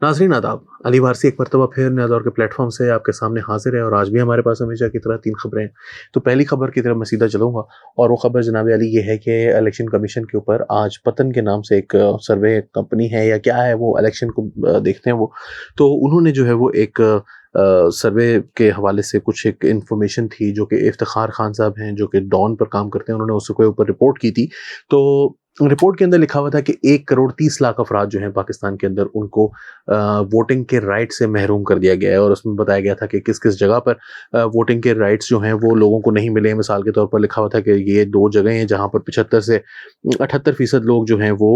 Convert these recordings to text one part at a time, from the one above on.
नाज़रीन आदाब, अली वारसी एक मरतबा फिर नया दौर के प्लेटफ़ॉर्म से आपके सामने हाज़िर है और आज भी हमारे पास हमेशा की तरह 3 ख़बरें हैं। तो पहली ख़बर की तरफ मैं सीधा चलूँगा और वो ख़बर जनाब अली ये है कि इलेक्शन कमीशन के ऊपर आज पतन के नाम से एक सर्वे कंपनी है या क्या है वो इलेक्शन को देखते हैं वो। तो उन्होंने जो है वो एक सर्वे के हवाले से कुछ एक इन्फॉर्मेशन थी जो कि इफ्तिखार खान साहब हैं जो कि डॉन पर काम करते हैं, उन्होंने उसके ऊपर रिपोर्ट की थी। तो रिपोर्ट के अंदर लिखा हुआ था कि 1 करोड़ 30 लाख अफ़राद जो हैं पाकिस्तान के अंदर उनको वोटिंग के राइट से महरूम कर दिया गया है और उसमें बताया गया था कि किस-किस जगह पर वोटिंग के राइट्स जो हैं वो लोगों को नहीं मिले हैं। मिसाल के तौर पर लिखा हुआ था कि ये 2 जगह हैं जहाँ पर 75 से 78% लोग जो हैं वो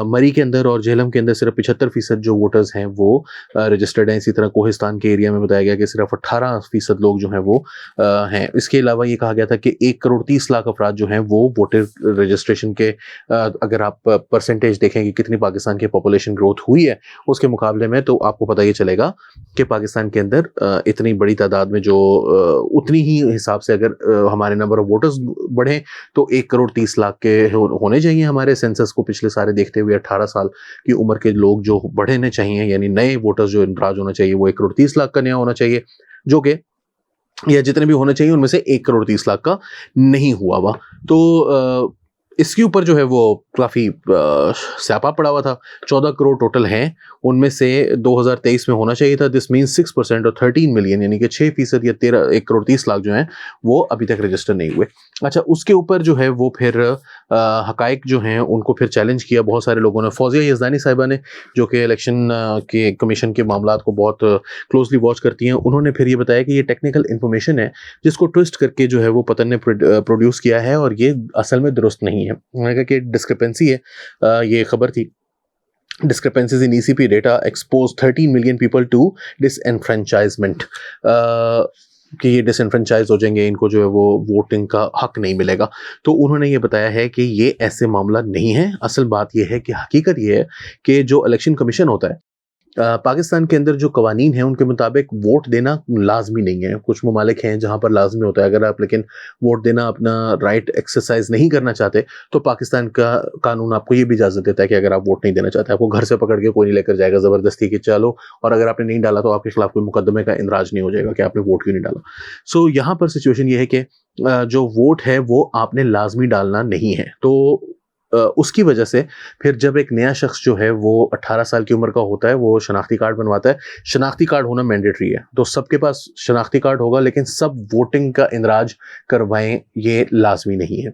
मरी के अंदर और झेलम के अंदर सिर्फ 75% जो वोटर्स हैं वो रजिस्टर्ड हैं। इसी तरह कोहिस्तान के एरिया में बताया गया कि सिर्फ 18% लोग जो हैं वो हैं। इसके अलावा ये कहा गया था कि 1 करोड़ 30 लाख अफ़राद जो हैं वो वोटर रजिस्ट्रेशन के अगर आप परसेंटेज देखें कि कितनी पाकिस्तान की पॉपुलेशन ग्रोथ हुई है उसके मुकाबले में, तो आपको पता ये चलेगा कि पाकिस्तान के अंदर इतनी बड़ी तादाद में जो उतनी ही हिसाब से अगर हमारे नंबर ऑफ वोटर्स बढ़े तो 1 करोड़ 30 लाख के होने चाहिए हमारे सेंसस को पिछले सारे देखते हुए 18 साल की उम्र के लोग जो बढ़ने चाहिए, यानी नए वोटर्स जो इंदराज होना चाहिए वो 1 करोड़ 30 लाख का नया होना चाहिए, जो कि या जितने भी होने चाहिए उनमें से 1 करोड़ 30 लाख का नहीं हुआ हुआ। तो इसके ऊपर जो है वो काफ़ी स्यापा पड़ा हुआ था। 14 करोड़ टोटल हैं, उनमें से 2023 में होना चाहिए था। दिस मीन्स 6% और 13 मिलियन यानी कि 6% या 1 करोड़ 30 लाख जो हैं वो अभी तक रजिस्टर नहीं हुए। अच्छा, उसके ऊपर जो है वो फिर हकाइक जो हैं उनको फिर चैलेंज किया बहुत सारे लोगों ने। फौजिया यज़दानी साहिबा ने, जो कि इलेक्शन के कमीशन के मामलात को बहुत क्लोजली वॉच करती हैं, उन्होंने फिर ये बताया कि ये टेक्निकल इन्फॉर्मेशन है जिसको ट्विस्ट करके जो है वो पतन ने प्रोड्यूस किया है और ये असल में दुरुस्त नहीं है। उन्होंने कहा कि डिस्क्रिपेंसी है, ये खबर थी, discrepancies in ECP data expose 13 million people to disenfranchisement, कि ये डिसएनफ्रेंचाइज हो जाएंगे, इनको जो है वो वोटिंग का हक नहीं मिलेगा। तो उन्होंने ये बताया है कि ये ऐसे मामला नहीं है। असल बात ये है कि हकीकत ये है कि जो इलेक्शन कमीशन होता है पाकिस्तान के अंदर जो कवानीन हैं उनके मुताबिक वोट देना लाजमी नहीं है। कुछ ममालिक हैं जहाँ पर लाजमी होता है। अगर आप लेकिन वोट देना अपना राइट एक्सरसाइज नहीं करना चाहते तो पाकिस्तान का कानून आपको ये भी इजाज़त देता है कि अगर आप वोट नहीं देना चाहते आपको घर से पकड़ के कोई नहीं लेकर जाएगा ज़बरदस्ती कि चलो, और अगर आपने नहीं डाला तो आपके खिलाफ कोई मुकदमे का इंदराज नहीं हो जाएगा कि आपने वोट क्यों नहीं डाला। सो यहाँ पर सिचुएशन ये है कि जो वोट है वो आपने लाजमी डालना नहीं है। तो उसकी वजह से फिर जब एक नया शख्स जो है वो 18 साल की उम्र का होता है, वो शनाख्ती कार्ड बनवाता है। शनाख्ती कार्ड होना मैंडेटरी है, तो सबके पास शनाख्ती कार्ड होगा, लेकिन सब वोटिंग का इंदराज करवाएं ये लाजमी नहीं है।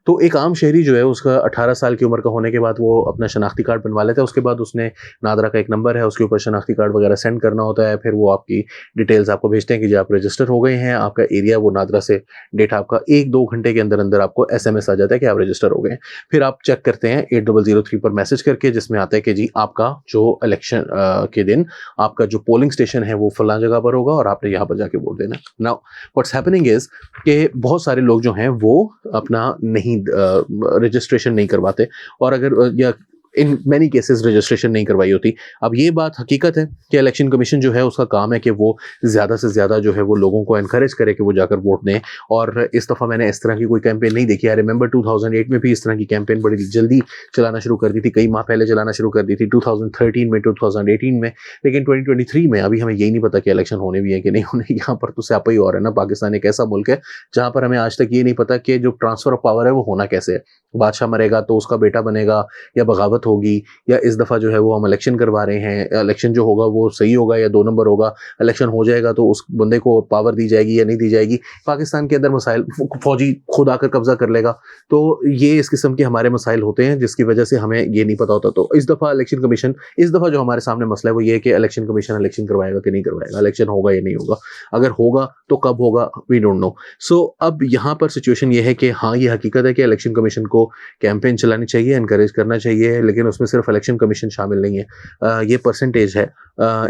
तो एक आम शहरी जो है उसका 18 साल की उम्र का होने के बाद वो अपना शनाख्ती कार्ड बनवा लेता है। उसके बाद उसने नादरा का एक नंबर है, उसके ऊपर शनाख्ती कार्ड वगैरह सेंड करना होता है। फिर वो आपकी डिटेल्स आपको भेजते हैं कि जी आप रजिस्टर हो गए हैं, आपका एरिया वो नादरा से डेटा आपका 1-2 घंटे के अंदर अंदर आपको SMS आ जाता है कि आप रजिस्टर हो गए हैं। फिर आप चेक करते हैं 8003 पर मैसेज करके, जिसमें आता है कि जी आपका जो इलेक्शन के दिन आपका जो पोलिंग स्टेशन है वो फलां जगह पर होगा और आपने यहाँ पर जाके वोट देना। नाउ व्हाट्स हैपनिंग इज कि बहुत सारे लोग जो हैं वो अपना नहीं रजिस्ट्रेशन नहीं करवाते, और अगर या इन मैनी केसेस रजिस्ट्रेशन नहीं करवाई होती। अब ये बात हकीकत है कि इलेक्शन कमीशन जो है उसका काम है कि वो ज़्यादा से ज़्यादा जो है वो लोगों को एनकरेज करे कि वो जाकर वोट दें, और इस दफ़ा मैंने इस तरह की कोई कैंपेन नहीं देखी। आई रिमेंबर 2008 में भी इस तरह की कैंपेन बड़ी जल्दी चलाना शुरू कर दी थी, कई माह पहले चलाना शुरू कर दी थी, 2013 में, 2018 में। लेकिन 2023 में अभी हमें यही नहीं पता कि इलेक्शन होने भी है कि नहीं होने। यहाँ पर तो स्यापा ही और है ना। पाकिस्तान एक ऐसा मुल्क है जहाँ पर हमें आज तक ये नहीं पता कि जो ट्रांसफ़र ऑफ पावर है वो होना कैसे है। बादशाह मरेगा तो उसका बेटा बनेगा या बगावत होगी, या इस दफ़ा जो है वो हम इलेक्शन करवा रहे हैं, इलेक्शन जो होगा वो सही होगा या 2 नंबर होगा, इलेक्शन हो जाएगा तो उस बंदे को पावर दी जाएगी या नहीं दी जाएगी। पाकिस्तान के अंदर मसाइल, फौजी खुद आकर कब्जा कर लेगा। तो ये इस किस्म के हमारे मसाइल होते हैं जिसकी वजह से हमें ये नहीं पता होता। तो इस दफ़ा इलेक्शन कमीशन, इस दफ़ा जो हमारे सामने मसला है वो ये है कि इलेक्शन कमीशन इलेक्शन करवाएगा कि नहीं करवाएगा, इलेक्शन होगा या नहीं होगा, अगर होगा तो कब होगा, वी डोंट नो। सो अब यहाँ पर सिचुएशन ये है कि हाँ, ये हकीकत है कि इलेक्शन कमीशन को कैंपेन चलानी चाहिए, एनकरेज करना चाहिए, लेकिन उसमें सिर्फ इलेक्शन कमीशन शामिल नहीं है। ये परसेंटेज है।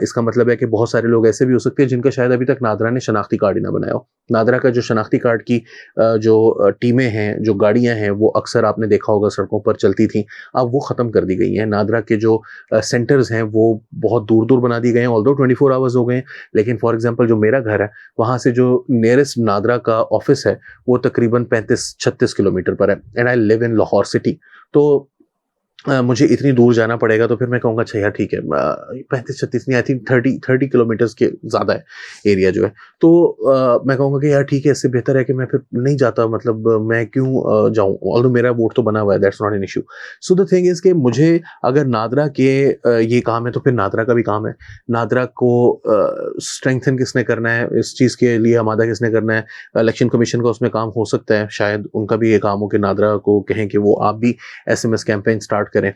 इसका मतलब है कि बहुत सारे लोग ऐसे भी हो सकते हैं जिनका शायद अभी तक नादरा ने शनाख्ती कार्ड ही ना बनाया हो। नादरा का जो शनाख्ती कार्ड की जो टीमें हैं, जो गाड़ियां हैं, वो अक्सर आपने देखा होगा सड़कों पर चलती थी, अब वो ख़त्म कर दी गई हैं। नादरा के जो सेंटर्स हैं वो बहुत दूर दूर बना दिए गए हैं, ऑल्दो 24 आवर्स हो गए हैं। लेकिन फॉर एग्जाम्पल जो मेरा घर है वहाँ से जो नियरेस्ट नादरा का ऑफिस है वो तकरीबन 35-36 किलोमीटर पर है, and I live in Lahore city. तो मुझे इतनी दूर जाना पड़ेगा, तो फिर मैं कहूँगा अच्छा यार ठीक है, 35-36 नहीं, आई थिंक 30 किलोमीटर्स के ज़्यादा है एरिया जो है। तो मैं कहूँगा कि यार ठीक है, इससे बेहतर है कि मैं फिर नहीं जाता, मतलब मैं क्यों जाऊँ? ऑल्दो मेरा वोट तो बना हुआ है, that's not an issue. So the thing is कि मुझे अगर नादरा के ये काम है, तो फिर नादरा का भी काम है। नादरा को स्ट्रेंथन किसने करना है, इस चीज़ के लिए आमादा किसने करना है? इलेक्शन कमीशन का उसमें काम हो सकता है, शायद उनका भी ये काम हो कि नादरा को कहें कि वो आप भी एसएमएस कैंपेन स्टार्ट करें,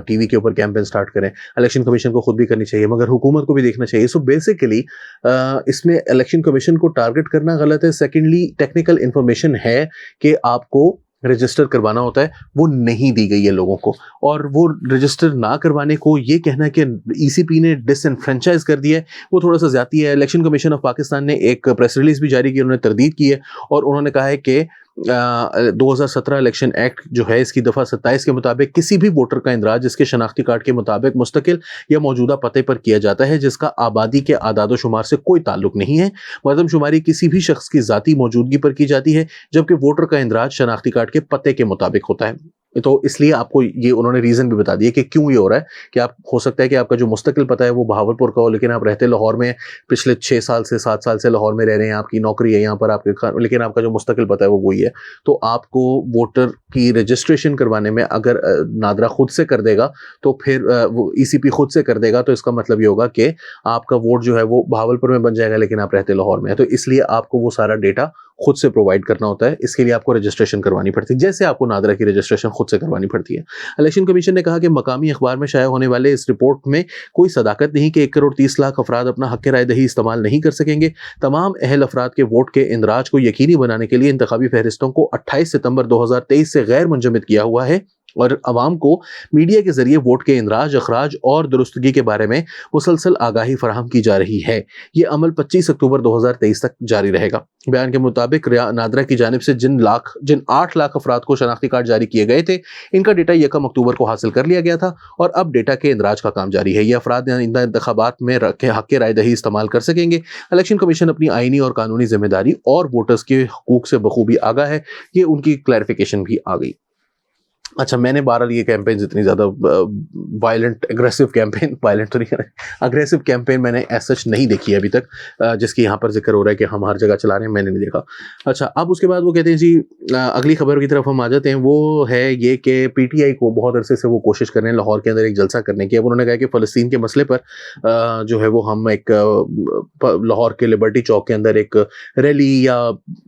टीवी के ऊपर कैंपेन स्टार्ट करें। इलेक्शन कमीशन को खुद भी करनी चाहिए, मगर हुकूमत को भी देखना चाहिए। सो बेसिकली इसमें इलेक्शन कमीशन को टारगेट करना गलत है। सेकेंडली, टेक्निकल इंफॉर्मेशन है कि आपको रजिस्टर करवाना होता है, वो नहीं दी गई है लोगों को, और वो रजिस्टर ना करवाने को ये कहना कि ईसीपी ने डिसएनफ्रेंचाइज कर दिया है, वो थोड़ा सा ज्यादा है। इलेक्शन कमीशन ऑफ पाकिस्तान ने एक प्रेस रिलीज भी जारी की, उन्होंने तरदीद की है और उन्होंने कहा है कि 2017 इलेक्शन एक्ट जो है, इसकी दफ़ा 27 के मुताबिक किसी भी वोटर का इंदराज जिसके शनाख्ती कार्ड के मुताबिक मुस्तकिल या मौजूदा पते पर किया जाता है, जिसका आबादी के आदादो शुमार से कोई ताल्लुक नहीं है, मरदमशुमारी किसी भी शख्स की ज़ाती मौजूदगी पर की जाती है, जबकि वोटर का इंदराज शनाख्ती कार्ड के पते के मुताबिक होता है। तो इसलिए आपको ये उन्होंने रीज़न भी बता दिया कि क्यों ये हो रहा है, कि आप हो सकता है कि आपका जो मुस्तकिल पता है वो बहावलपुर का हो, लेकिन आप रहते लाहौर में, पिछले 6 साल से 7 साल से लाहौर में रह रहे हैं, आपकी नौकरी है यहाँ पर, आपके लेकिन आपका जो मुस्तकिल पता है वो वही है। तो आपको वोटर की रजिस्ट्रेशन करवाने में अगर नादरा खुद से कर देगा, तो फिर वो ईसीपी खुद से कर देगा, तो इसका मतलब ये होगा कि आपका वोट जो है वो बहावलपुर में बन जाएगा, लेकिन आप रहते लाहौर में है। तो इसलिए आपको वो सारा डेटा खुद से प्रोवाइड करना होता है। इसके लिए आपको रजिस्ट्रेशन करवानी पड़ती है, जैसे आपको नादरा की रजिस्ट्रेशन खुद से करवानी पड़ती है। इलेक्शन कमीशन ने कहा कि मकामी अखबार में शाया होने वाले इस रिपोर्ट में कोई सदाकत नहीं कि 1 करोड़ 30 लाख अफराद अपना हक राय दही इस्तेमाल नहीं कर सकेंगे। तमाम अहल अफराद के वोट के इंदराज को यकीनी बनाने के लिए इंतखाबी फहरिस्तों को 28 सितंबर 2023 से गैर मुंजमद किया हुआ है और अवाम को मीडिया के जरिए वोट के इंदराज, अखराज और दुरुस्तगी के बारे में मुसलसल आगाही फराहम की जा रही है। ये अमल 25 अक्टूबर 2023 तक जारी रहेगा। बयान के मुताबिक नादरा की जानिब से जिन 8 लाख अफराद को शनाख्ती कार्ड जारी किए गए थे, इनका डेटा 1 अक्टूबर को हासिल कर लिया गया था और अब डेटा के इंदराज का काम जारी है। ये अफराद इंतखाबात में हक राय दही इस्तेमाल कर सकेंगे। इलेक्शन कमीशन अपनी आईनी और कानूनी जिम्मेदारी और वोटर्स के हकूक से बखूबी आगाह है। ये उनकी क्लैरिफिकेशन भी आ गई। अच्छा, मैंने बहरहाल ये कैंपेन इतनी ज़्यादा वायलेंट एग्रेसिव कैंपेन, वायलेंट तो नहीं है, अग्रेसिव कैंपेन मैंने ऐसा सच नहीं देखी है अभी तक, जिसकी यहाँ पर जिक्र हो रहा है कि हम हर जगह चला रहे हैं, मैंने नहीं देखा। अच्छा, अब उसके बाद वो कहते हैं जी, अगली खबर की तरफ हम आ जाते हैं। वो है ये कि पीटीआई को बहुत अरसे से वो कोशिश कर रहे हैं लाहौर के अंदर एक जलसा करने की। अब उन्होंने कहा कि फ़लस्तीन के मसले पर जो है वो हम एक लाहौर के लिबर्टी चौक के अंदर एक रैली या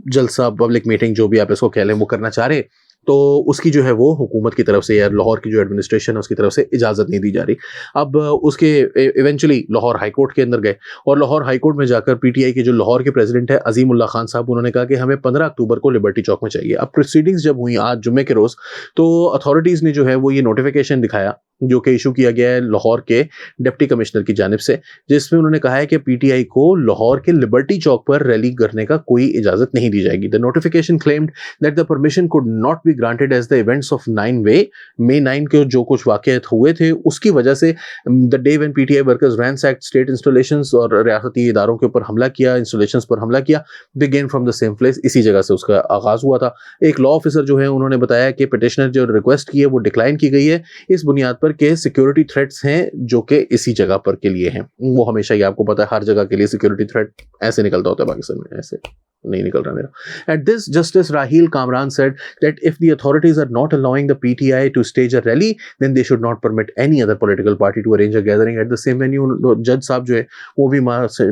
जलसा, पब्लिक मीटिंग, जो भी आप इसको कह लें, वो करना चाह रहे। तो उसकी जो है वो हुकूमत की तरफ से या लाहौर की जो एडमिनिस्ट्रेशन है उसकी तरफ से इजाज़त नहीं दी जा रही। अब उसके इवेंचुअली लाहौर हाई कोर्ट के अंदर गए और लाहौर हाई कोर्ट में जाकर पीटीआई के जो लाहौर के प्रेसिडेंट है अजीम उल्लाह खान साहब, उन्होंने कहा कि हमें 15 अक्टूबर को लिबर्टी चौक में चाहिए। अब प्रोसीडिंग्स जब हुई आज जुम्मे के रोज़, तो अथॉरिटीज़ ने जो है वो ये नोटिफिकेशन दिखाया जो कि इशू किया गया है लाहौर के डिप्टी कमिश्नर की जानिब से, जिसमें उन्होंने कहा है कि पीटीआई को लाहौर के लिबर्टी चौक पर रैली करने का कोई इजाज़त नहीं दी जाएगी। The notification claimed that the permission could not be granted as the events of 9 May 9 के जो कुछ वाक़यात हुए थे उसकी वजह से the day when PTI workers ransacked state installations और रियासती इदारों के ऊपर हमला किया, इंस्टॉलेशंस पर हमला किया, began from the same place, इसी जगह से उसका आगाज़ हुआ था। एक लॉ ऑफिसर जो है उन्होंने बताया कि पिटिशनर जो रिक्वेस्ट की है वो डिक्लाइन की गई है इस बुनियाद पर के सिक्योरिटी थ्रेट्स हैं जो कि इसी जगह पर के लिए हैं। वो हमेशा ही आपको पता है हर जगह के लिए सिक्योरिटी थ्रेट ऐसे निकलता होता है, पाकिस्तान में ऐसे नहीं निकल रहा मेरा। At this, Justice Rahil Kamran said that if the authorities are not allowing the PTI to stage a rally, then they should not permit any other political party to arrange a gathering at the same venue. जज साहब जो है वो भी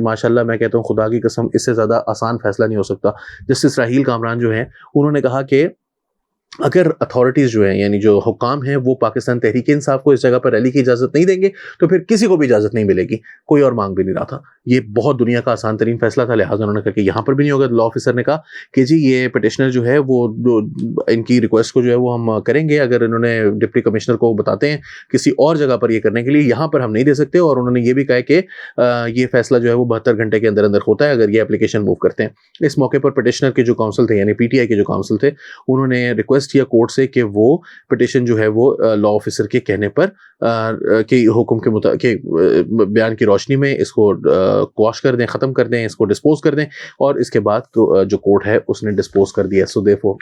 माशाल्लाह, मैं कहता हूँ खुदा की कसम, इससे ज़्यादा आसान फैसला नहीं हो सकता। जस्टिस राहील कामरान जो है उन्होंने कहा कि अगर अथॉरिटीज़ जो है यानी जो हुकाम हैं वो पाकिस्तान तहरीक इंसाफ को इस जगह पर रैली की इजाज़त नहीं देंगे तो फिर किसी को भी इजाज़त नहीं मिलेगी। कोई और मांग भी नहीं रहा था, ये बहुत दुनिया का आसान तरीन फैसला था, लिहाजा उन्होंने कहा कि यहाँ पर भी नहीं होगा। लॉ ऑफिसर ने कहा कि जी ये पिटिशनर जो है वो इनकी रिक्वेस्ट को जो है वो हम करेंगे, अगर इन्होंने डिप्टी कमिश्नर को बताते हैं किसी और जगह पर ये करने के लिए, यहाँ पर हम नहीं दे सकते। और उन्होंने ये भी कहा कि ये फैसला जो है वो 72 घंटे के अंदर अंदर होता है अगर ये एप्लीकेशन मूव करते हैं। इस मौके पर पिटिशनर के जो काउंसिल थे यानी पीटीआई के जो काउंसिल थे उन्होंने रिक्वेस्ट किया कोर्ट से कि वो पिटिशन जो है वो लॉ ऑफिसर के कहने पर के हुक्म के बयान की रोशनी में इसको क्वाश कर दें, ख़त्म कर दें, इसको डिस्पोज कर दें, और इसके बाद जो कोर्ट है उसने डिस्पोज कर दिया। So therefore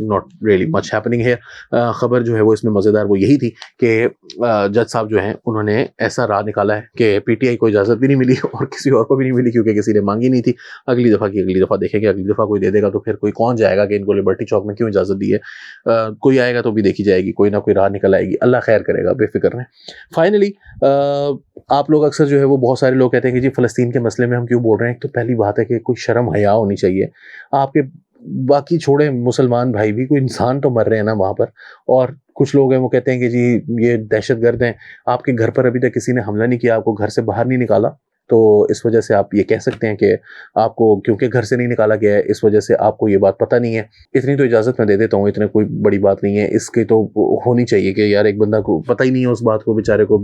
not really much happening here. खबर जो है वो इसमें मज़ेदार वो यही थी कि जज साहब जो हैं उन्होंने ऐसा राह निकाला है कि पीटीआई को इजाज़त भी नहीं मिली और किसी और को भी नहीं मिली, क्योंकि किसी ने मांगी नहीं थी। अगली दफ़ा देखेंगे, अगली दफ़ा कोई दे देगा तो फिर कोई कौन जाएगा कि इनको लिबर्टी चौक में क्यों इजाज़त दी है। कोई आएगा तो भी देखी जाएगी, कोई ना कोई राह निकल आएगी, अल्लाह खैर करेगा, बेफिक्र रहें। फाइनली आप लोग अक्सर जो है वो बहुत सारे लोग कहते हैं कि जी फ़लस्तीन के मसले में हम क्यों बोल रहे हैं। एक तो पहली बात है कि कोई शर्म हया होनी चाहिए आपके। बाकी छोड़े मुसलमान भाई भी, कोई इंसान तो मर रहे हैं ना वहाँ पर, और कुछ लोग हैं वो कहते हैं कि जी ये दहशतगर्द हैं। आपके घर पर अभी तक किसी ने हमला नहीं किया, आपको घर से बाहर नहीं निकाला, तो इस वजह से आप ये कह सकते हैं कि आपको क्योंकि घर से नहीं निकाला गया है इस वजह से आपको ये बात पता नहीं है। इतनी तो इजाज़त मैं दे देता हूँ, इतने कोई बड़ी बात नहीं है। इसकी तो होनी चाहिए कि यार एक बंदा को पता ही नहीं है उस बात को, बेचारे को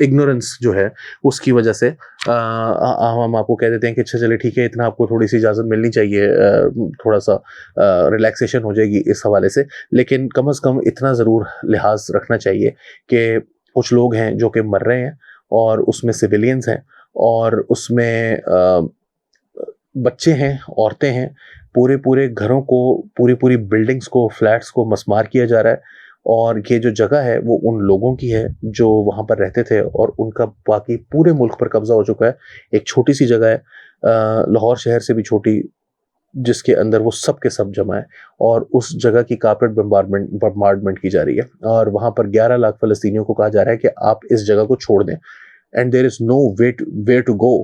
इग्नोरेंस जो है उसकी वजह से हम आपको कह देते हैं कि अच्छा चले ठीक है, इतना आपको थोड़ी सी इजाज़त मिलनी चाहिए, थोड़ा सा रिलैक्सेशन हो जाएगी इस हवाले से। लेकिन कम अज़ कम इतना ज़रूर लिहाज रखना चाहिए कि कुछ लोग हैं जो कि मर रहे हैं और उसमें सिविलियंस हैं और उसमें बच्चे हैं, औरतें हैं, पूरे पूरे घरों को, पूरी पूरी बिल्डिंग्स को, फ्लैट्स को मस्मार किया जा रहा है। और ये जो जगह है वो उन लोगों की है जो वहाँ पर रहते थे और उनका बाकी पूरे मुल्क पर कब्जा हो चुका है। एक छोटी सी जगह है, लाहौर शहर से भी छोटी, जिसके अंदर वो सब के सब जमा है, और उस जगह की कारपेट बम्बार्डमेंट की जा रही है। और वहाँ पर 11 लाख फ़लस्तीनियों को कहा जा रहा है कि आप इस जगह को छोड़ दें, and there is no way to go.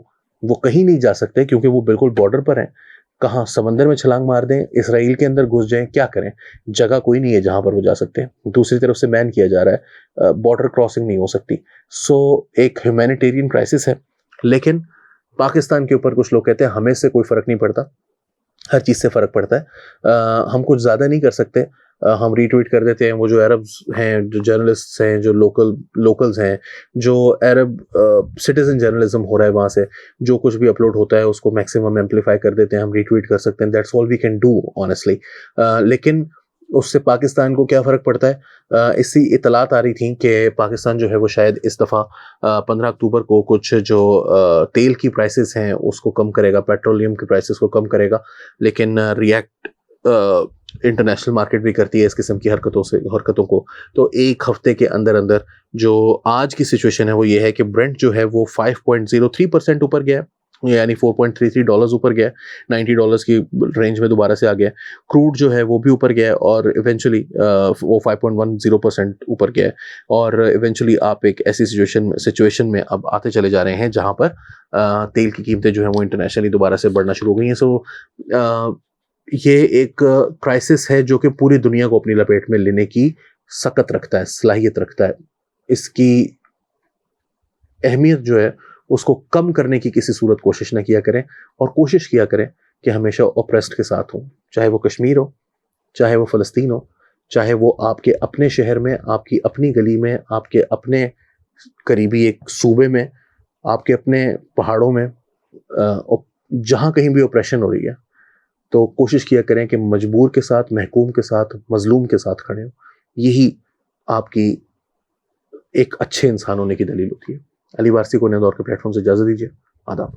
वो कहीं नहीं जा सकते क्योंकि वो बिल्कुल बॉर्डर पर हैं। कहाँ समंदर में छलांग मार दें, इसराइल के अंदर घुस जाएं, क्या करें, जगह कोई नहीं है जहाँ पर वो जा सकते हैं। दूसरी तरफ से बैन किया जा रहा है, बॉर्डर क्रॉसिंग नहीं हो सकती। सो एक ह्यूमैनिटेरियन क्राइसिस है। लेकिन पाकिस्तान के ऊपर कुछ लोग कहते हैं हमें से कोई फ़र्क नहीं पड़ता, हर चीज़ से फ़र्क पड़ता है। हम कुछ ज़्यादा नहीं कर सकते, हम रीट्वीट कर देते हैं। वो जो अरब्स हैं, जो जर्नलिस्ट्स हैं, जो लोकल्स हैं, जो अरब सिटीज़न जर्नलिज्म हो रहा है, वहाँ से जो कुछ भी अपलोड होता है उसको मैक्सिमम एम्पलीफाई कर देते हैं, हम रीट्वीट कर सकते हैं। That's all we can do honestly. लेकिन उससे पाकिस्तान को क्या फ़र्क पड़ता है। इसी इतलात आ रही थी कि पाकिस्तान जो है वो शायद इस दफ़ा 15 अक्टूबर को कुछ जो तेल की प्राइसेस हैं उसको कम करेगा, पेट्रोलियम की प्राइसेस को कम करेगा। लेकिन रिएक्ट इंटरनेशनल मार्केट भी करती है इस किस्म की हरकतों को। तो एक हफ्ते के अंदर अंदर जो आज की सिचुएशन है वो ये है कि ब्रेंट जो है वो 5.03% ऊपर गया है, यानी $4.33 ऊपर गया है, $90 की रेंज में दोबारा से आ गया है। क्रूड जो है वो भी ऊपर गया है और इवेंचुअली वो 5.10% ऊपर गया है। और इवेंचुअली आप एक ऐसी सिचुएशन में अब आते चले जा रहे हैं जहाँ पर तेल की कीमतें जो है वो इंटरनेशनली दोबारा से बढ़ना शुरू हो गई हैं। सो ये एक क्राइसिस है जो कि पूरी दुनिया को अपनी लपेट में लेने की सकत रखता है, सलाहियत रखता है। इसकी अहमियत जो है उसको कम करने की किसी सूरत कोशिश ना किया करें, और कोशिश किया करें कि हमेशा ऑप्रेस्ड के साथ हों, चाहे वो कश्मीर हो, चाहे वो फ़लस्तीन हो, चाहे वो आपके अपने शहर में, आपकी अपनी गली में, आपके अपने करीबी एक सूबे में, आपके अपने पहाड़ों में, जहाँ कहीं भी ऑपरेशन हो रही है, तो कोशिश किया करें कि मजबूर के साथ, महकूम के साथ, मजलूम के साथ खड़े हों। यही आपकी एक अच्छे इंसान होने की दलील होती है। अली वारसी को नए दौर के प्लेटफॉर्म से इजाज़त दीजिए। आदाब।